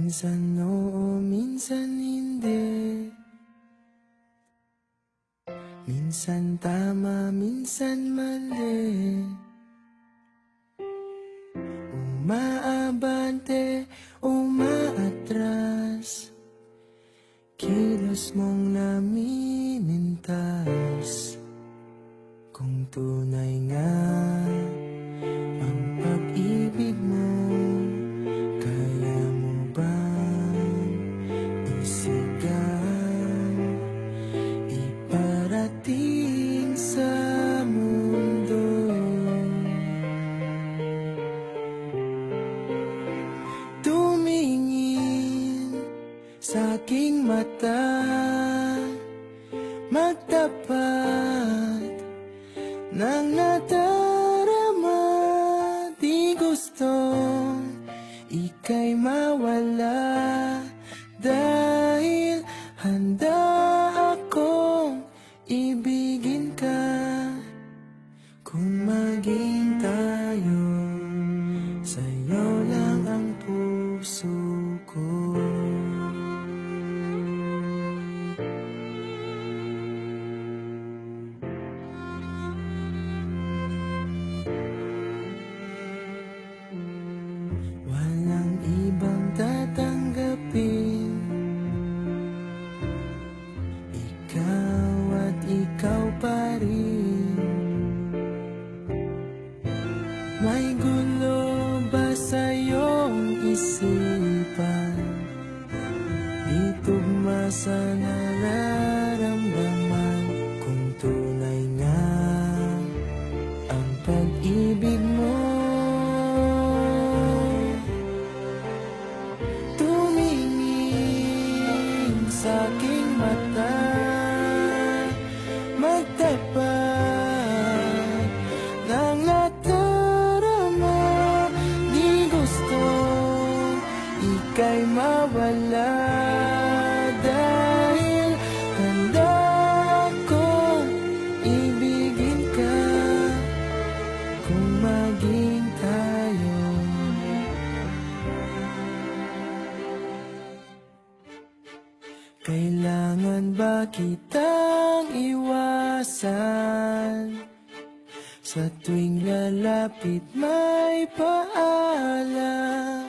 Minsan oo, minsan hindi. Minsan tama, minsan mali. Umaabante, umaatras. Kilos mong namimintas. Kung tunay nga ang pag-ibig mo, kaya mo bang isigaw, iparating sa mundo? Tumingin sa aking mata, magtapat nang nadarama. Di gustong ika'y mawala, dahil handa akong ibigin ka. Kung maging tayo, sa'yo lang ang puso ko. Walang ibang tatanggapin, ikaw at ikaw pa rin. May gulo ba sa iyong isipan? Di tugma sa nararamdaman. Kung tunay nga ang pag-ibig mo, tumingin sa aking mata, magtapat ng nadarama. Di gusto ika'y mawala, dahil handa akong ibigin ka. Kung maging tayo, kailangan ba kitang iwasan? Sa tuwing lalapit may paalam.